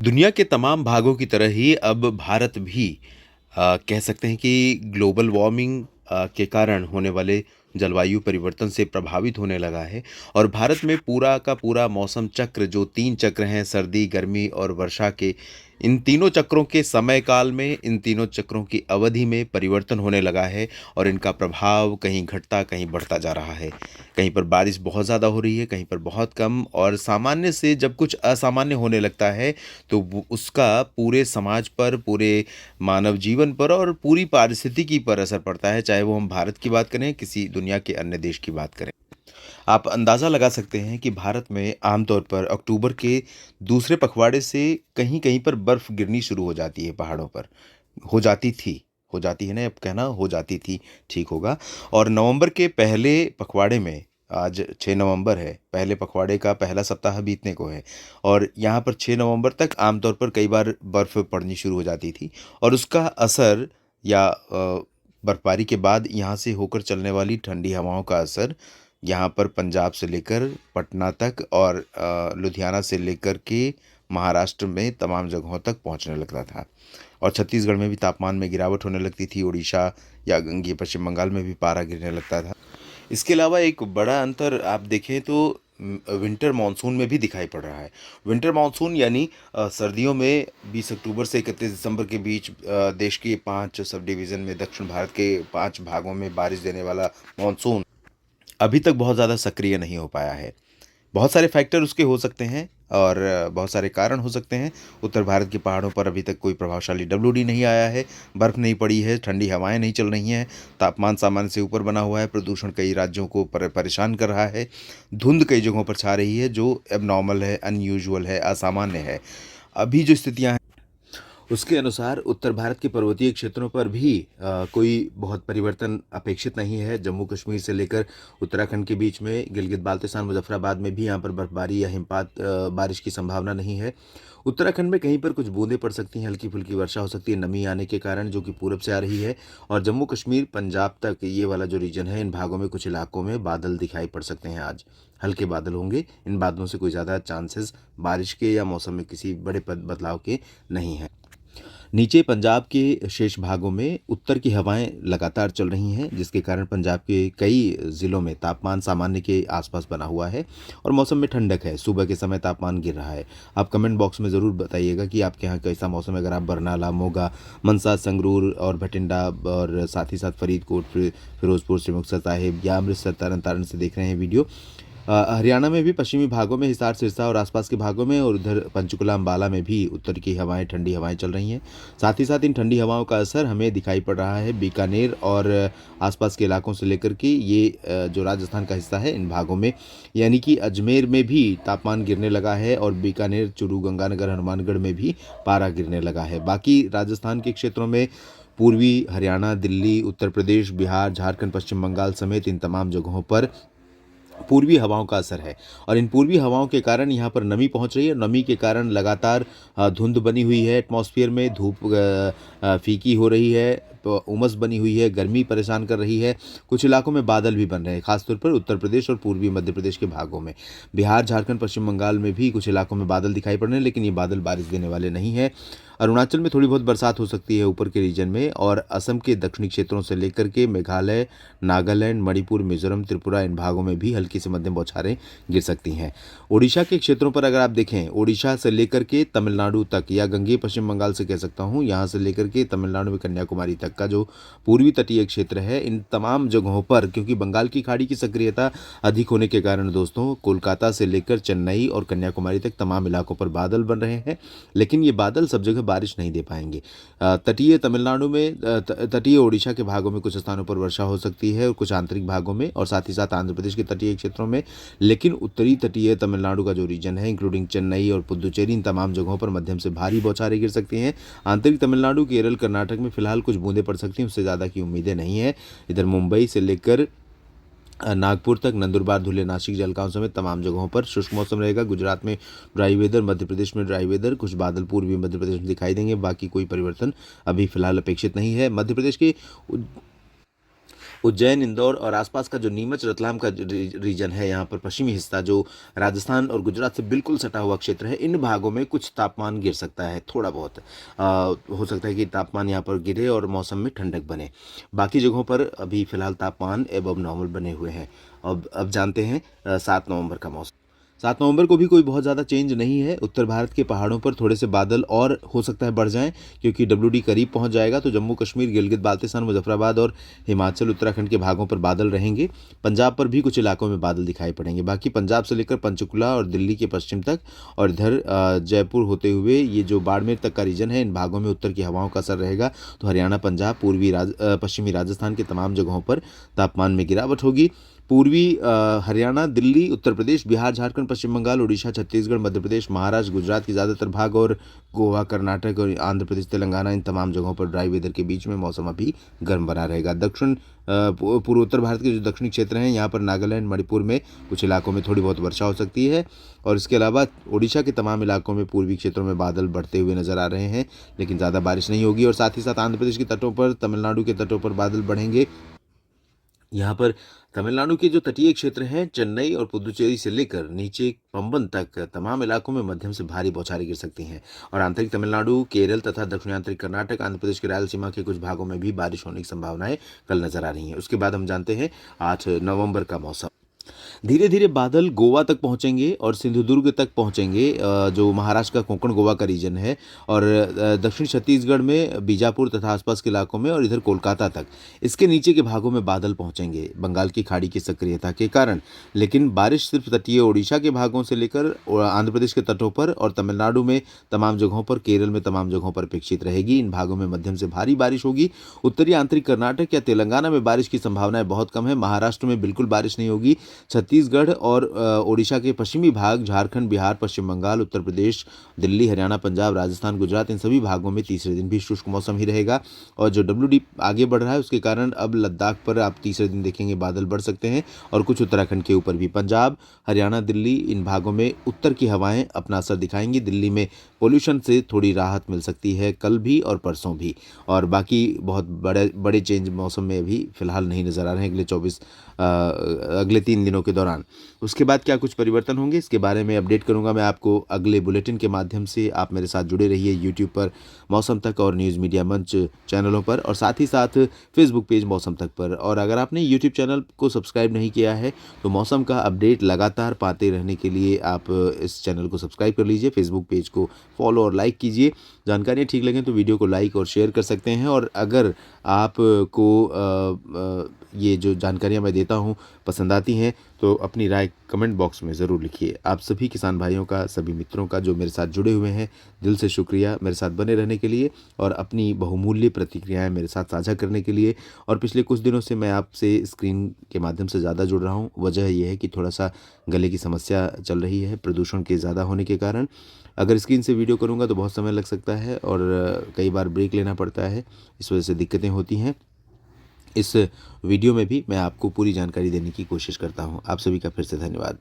दुनिया के तमाम भागों की तरह ही अब भारत भी कह सकते हैं कि ग्लोबल वार्मिंग के कारण होने वाले जलवायु परिवर्तन से प्रभावित होने लगा है और भारत में पूरा का पूरा मौसम चक्र जो 3 चक्र हैं सर्दी, गर्मी और वर्षा के, इन तीनों चक्रों के समय काल में, इन तीनों चक्रों की अवधि में परिवर्तन होने लगा है और इनका प्रभाव कहीं घटता, कहीं बढ़ता जा रहा है। कहीं पर बारिश बहुत ज़्यादा हो रही है, कहीं पर बहुत कम और सामान्य से जब कुछ असामान्य होने लगता है तो वो उसका पूरे समाज पर, पूरे मानव जीवन पर और पूरी पारिस्थितिकी पर असर पड़ता है, चाहे वो हम भारत की बात करें, किसी दुनिया के अन्य देश की बात करें। आप अंदाज़ा लगा सकते हैं कि भारत में आमतौर पर अक्टूबर के दूसरे पखवाड़े से कहीं-कहीं पर बर्फ़ गिरनी शुरू हो जाती है पहाड़ों पर। हो जाती है ना, अब कहना हो जाती थी ठीक होगा। और नवंबर के पहले पखवाड़े में, आज 6 नवंबर है, पहले पखवाड़े का पहला सप्ताह बीतने को है और यहाँ पर 6 नवंबर तक आमतौर पर कई बार बर्फ़ पड़नी शुरू हो जाती थी और उसका असर या बर्फ़बारी के बाद यहाँ से होकर चलने वाली ठंडी हवाओं का असर यहाँ पर पंजाब से लेकर पटना तक और लुधियाना से लेकर के महाराष्ट्र में तमाम जगहों तक पहुँचने लगता था और छत्तीसगढ़ में भी तापमान में गिरावट होने लगती थी। उड़ीसा या ये पश्चिम बंगाल में भी पारा गिरने लगता था। इसके अलावा एक बड़ा अंतर आप देखें तो विंटर मानसून में भी दिखाई पड़ रहा है। विंटर मानसून यानी सर्दियों में 20 अक्टूबर से 31 दिसंबर के बीच देश के 5 सब डिवीज़न में दक्षिण भारत के 5 भागों में बारिश देने वाला मानसून अभी तक बहुत ज़्यादा सक्रिय नहीं हो पाया है। बहुत सारे फैक्टर उसके हो सकते हैं और बहुत सारे कारण हो सकते हैं। उत्तर भारत के पहाड़ों पर अभी तक कोई प्रभावशाली डब्ल्यूडी नहीं आया है, बर्फ़ नहीं पड़ी है, ठंडी हवाएँ नहीं चल रही हैं, तापमान सामान्य से ऊपर बना हुआ है, प्रदूषण कई राज्यों को परेशान कर रहा है, धुंध कई जगहों पर छा रही है जो एबनॉर्मल है, अनयूजुअल है, असामान्य है। अभी जो स्थितियाँ हैं उसके अनुसार उत्तर भारत के पर्वतीय क्षेत्रों पर भी कोई बहुत परिवर्तन अपेक्षित नहीं है। जम्मू कश्मीर से लेकर उत्तराखंड के बीच में गिलगित बाल्टिस्तान, मुज़फ़्फ़राबाद में भी यहाँ पर बर्फ़बारी या हिमपात बारिश की संभावना नहीं है। उत्तराखंड में कहीं पर कुछ बूंदें पड़ सकती हैं, हल्की-फुल्की वर्षा हो सकती है नमी आने के कारण जो कि पूरब से आ रही है और जम्मू कश्मीर, पंजाब तक ये वाला जो रीजन है, इन भागों में कुछ इलाकों में बादल दिखाई पड़ सकते हैं आज। हल्के बादल होंगे, इन बादलों से कोई ज़्यादा चांसेस बारिश के या मौसम में किसी बड़े बदलाव के नहीं हैं। नीचे पंजाब के शेष भागों में उत्तर की हवाएं लगातार चल रही हैं जिसके कारण पंजाब के कई ज़िलों में तापमान सामान्य के आसपास बना हुआ है और मौसम में ठंडक है। सुबह के समय तापमान गिर रहा है। आप कमेंट बॉक्स में ज़रूर बताइएगा कि आपके यहाँ कैसा मौसम है। अगर आप बरनाला, मोगा, मनसा, संगरूर और भटिंडा और साथ ही साथ फरीदकोट, फिरोजपुर, श्री मुक्तसर साहिब या अमृतसर, तरन तारण से देख रहे हैं वीडियो। हरियाणा में भी पश्चिमी भागों में हिसार, सिरसा और आसपास के भागों में और उधर पंचकुला, अंबाला में भी उत्तर की हवाएं, ठंडी हवाएं चल रही हैं। साथ ही साथ इन ठंडी हवाओं का असर हमें दिखाई पड़ रहा है बीकानेर और आसपास के इलाकों से लेकर के ये जो राजस्थान का हिस्सा है इन भागों में, यानी कि अजमेर में भी तापमान गिरने लगा है और बीकानेर, चूरू, गंगानगर, हनुमानगढ़ में भी पारा गिरने लगा है। बाकी राजस्थान के क्षेत्रों में पूर्वी हरियाणा, दिल्ली, उत्तर प्रदेश, बिहार, झारखंड, पश्चिम बंगाल समेत इन तमाम जगहों पर पूर्वी हवाओं का असर है और इन पूर्वी हवाओं के कारण यहाँ पर नमी पहुँच रही है। नमी के कारण लगातार धुंध बनी हुई है, एटमॉस्फेयर में धूप फीकी हो रही है, तो उमस बनी हुई है, गर्मी परेशान कर रही है। कुछ इलाकों में बादल भी बन रहे हैं, खासतौर पर उत्तर प्रदेश और पूर्वी मध्य प्रदेश के भागों में। बिहार, झारखंड, पश्चिम बंगाल में भी कुछ इलाकों में बादल दिखाई पड़ रहे हैं, लेकिन ये बादल बारिश देने वाले नहीं हैं। अरुणाचल में थोड़ी बहुत बरसात हो सकती है ऊपर के रीजन में और असम के दक्षिणी क्षेत्रों से लेकर के मेघालय, नागालैंड, मणिपुर, मिजोरम, त्रिपुरा, इन भागों में भी हल्की से मध्यम बौछारें गिर सकती हैं। ओडिशा के क्षेत्रों पर अगर आप देखें, ओडिशा से लेकर के तमिलनाडु तक या गंगेय पश्चिम बंगाल से कह सकता हूँ, यहाँ से लेकर के तमिलनाडु में कन्याकुमारी तक का जो पूर्वी तटीय क्षेत्र है, इन तमाम जगहों पर क्योंकि बंगाल की खाड़ी की सक्रियता अधिक होने के कारण दोस्तों कोलकाता से लेकर चेन्नई और कन्याकुमारी तक तमाम इलाकों पर बादल बन रहे हैं, लेकिन ये बादल सब जगह बारिश नहीं दे पाएंगे। तटीय तमिलनाडु में, तटीय ओडिशा के भागों में कुछ स्थानों पर वर्षा हो सकती है और कुछ आंतरिक भागों में और साथ ही साथ आंध्र प्रदेश के तटीय क्षेत्रों में, लेकिन उत्तरी तटीय तमिलनाडु का जो रीजन है इंक्लूडिंग चेन्नई और पुदुचेरी, इन तमाम जगहों पर मध्यम से भारी बौछारें गिर सकती हैं। आंतरिक तमिलनाडु, केरल, कर्नाटक में फिलहाल कुछ बूंदें पड़ सकती हैं, उससे ज़्यादा की उम्मीदें नहीं है। इधर मुंबई से लेकर नागपुर तक, नंदुरबार, धुले, नासिक, जलगांव समेत तमाम जगहों पर शुष्क मौसम रहेगा। गुजरात में ड्राई वेदर, मध्य प्रदेश में ड्राई वेदर, कुछ बादल पूर्वी मध्य प्रदेश में दिखाई देंगे, बाकी कोई परिवर्तन अभी फिलहाल अपेक्षित नहीं है। मध्य प्रदेश के उज्जैन, इंदौर और आसपास का जो नीमच रतलाम का रीजन है, यहाँ पर पश्चिमी हिस्सा जो राजस्थान और गुजरात से बिल्कुल सटा हुआ क्षेत्र है, इन भागों में कुछ तापमान गिर सकता है, थोड़ा बहुत हो सकता है कि तापमान यहाँ पर गिरे और मौसम में ठंडक बने। बाकी जगहों पर अभी फिलहाल तापमान एबव नॉर्मल बने हुए हैं। अब जानते हैं 7 नवंबर का मौसम। 7 नवंबर को भी कोई बहुत ज़्यादा चेंज नहीं है। उत्तर भारत के पहाड़ों पर थोड़े से बादल और हो सकता है बढ़ जाएं, क्योंकि WD करीब पहुंच जाएगा, तो जम्मू कश्मीर, गिलगित बाल्टिस्तान, मुजफ्फराबाद और हिमाचल, उत्तराखंड के भागों पर बादल रहेंगे। पंजाब पर भी कुछ इलाकों में बादल दिखाई पड़ेंगे। बाकी पंजाब से लेकर पंचकुला और दिल्ली के पश्चिम तक और इधर जयपुर होते हुए ये जो बाड़मेर तक का रीजन है, इन भागों में उत्तर की हवाओं का असर रहेगा। तो हरियाणा, पंजाब, पश्चिमी राजस्थान के तमाम जगहों पर तापमान में गिरावट होगी। पूर्वी हरियाणा, दिल्ली, उत्तर प्रदेश, बिहार, झारखंड, पश्चिम बंगाल, उड़ीसा, छत्तीसगढ़, मध्य प्रदेश, महाराष्ट्र, गुजरात के ज़्यादातर भाग और गोवा, कर्नाटक और आंध्र प्रदेश, तेलंगाना, इन तमाम जगहों पर ड्राई वेदर के बीच में मौसम अभी गर्म बना रहेगा। पूर्वोत्तर भारत के जो दक्षिणी क्षेत्र हैं, यहाँ पर नागालैंड, मणिपुर में कुछ इलाकों में थोड़ी बहुत वर्षा हो सकती है। और इसके अलावा उड़ीसा के तमाम इलाकों में पूर्वी क्षेत्रों में बादल बढ़ते हुए नजर आ रहे हैं, लेकिन ज़्यादा बारिश नहीं होगी। और साथ ही साथ आंध्र प्रदेश के तटों पर, तमिलनाडु के तटों पर बादल बढ़ेंगे। यहाँ पर तमिलनाडु के जो तटीय क्षेत्र हैं, चेन्नई और पुदुचेरी से लेकर नीचे पंबन तक तमाम इलाकों में मध्यम से भारी बौछारें गिर सकती हैं। और आंतरिक तमिलनाडु, केरल तथा दक्षिणी आंतरिक कर्नाटक, आंध्र प्रदेश के रायलसीमा के कुछ भागों में भी बारिश होने की संभावनाएं कल नजर आ रही हैं। उसके बाद हम जानते हैं 8 नवंबर का मौसम। धीरे धीरे बादल गोवा तक पहुंचेंगे और सिंधुदुर्ग तक पहुंचेंगे, जो महाराष्ट्र का कोंकण गोवा का रीजन है, और दक्षिण छत्तीसगढ़ में बीजापुर तथा आसपास के इलाकों में और इधर कोलकाता तक। इसके नीचे के भागों में बादल पहुंचेंगे बंगाल की खाड़ी की सक्रियता के कारण। लेकिन बारिश सिर्फ तटीय ओडिशा के भागों से लेकर आंध्र प्रदेश के तटों पर और तमिलनाडु में तमाम जगहों पर, केरल में तमाम जगहों पर अपेक्षित रहेगी। इन भागों में मध्यम से भारी बारिश होगी। उत्तरी आंतरिक कर्नाटक या तेलंगाना में बारिश की संभावनाएं बहुत कम है। महाराष्ट्र में बिल्कुल बारिश नहीं होगी। छत्तीसगढ़ और ओडिशा के पश्चिमी भाग, झारखंड, बिहार, पश्चिम बंगाल, उत्तर प्रदेश, दिल्ली, हरियाणा, पंजाब, राजस्थान, गुजरात, इन सभी भागों में तीसरे दिन भी शुष्क मौसम ही रहेगा। और जो WD आगे बढ़ रहा है, उसके कारण अब लद्दाख पर आप तीसरे दिन देखेंगे बादल बढ़ सकते हैं, और कुछ उत्तराखंड के ऊपर भी। पंजाब, हरियाणा, दिल्ली, इन भागों में उत्तर की हवाएं अपना असर दिखाएंगी। दिल्ली में पोल्यूशन से थोड़ी राहत मिल सकती है कल भी और परसों भी। और बाकी बहुत बड़े चेंज मौसम में अभी फिलहाल नहीं नज़र आ रहे हैं अगले 3 दिनों के दौरान। उसके बाद क्या कुछ परिवर्तन होंगे, इसके बारे में अपडेट करूंगा मैं आपको अगले बुलेटिन के माध्यम से। आप मेरे साथ जुड़े रहिए यूट्यूब पर मौसम तक और न्यूज़ मीडिया मंच चैनलों पर, और साथ ही साथ फेसबुक पेज मौसम तक पर। और अगर आपने यूट्यूब चैनल को सब्सक्राइब नहीं किया है, तो मौसम का अपडेट लगातार पाते रहने के लिए आप इस चैनल को सब्सक्राइब कर लीजिए, फेसबुक पेज को फॉलो और लाइक कीजिए। जानकारियाँ ठीक लगें तो वीडियो को लाइक और शेयर कर सकते हैं। और अगर आपको ये जो जानकारियाँ मैं देता हूँ पसंद आती हैं, तो अपनी राय कमेंट बॉक्स में ज़रूर लिखिए। आप सभी किसान भाइयों का, सभी मित्रों का जो मेरे साथ जुड़े हुए हैं, दिल से शुक्रिया मेरे साथ बने रहने के लिए और अपनी बहुमूल्य प्रतिक्रियाएं मेरे साथ साझा करने के लिए। और पिछले कुछ दिनों से मैं आपसे स्क्रीन के माध्यम से ज़्यादा जुड़ रहा हूँ। वजह यह है कि थोड़ा सा गले की समस्या चल रही है प्रदूषण के ज़्यादा होने के कारण। अगर स्क्रीन से वीडियो करूँगा तो बहुत समय लग सकता है और कई बार ब्रेक लेना पड़ता है, इस वजह से दिक्कतें होती हैं। इस वीडियो में भी मैं आपको पूरी जानकारी देने की कोशिश करता हूं। आप सभी का फिर से धन्यवाद।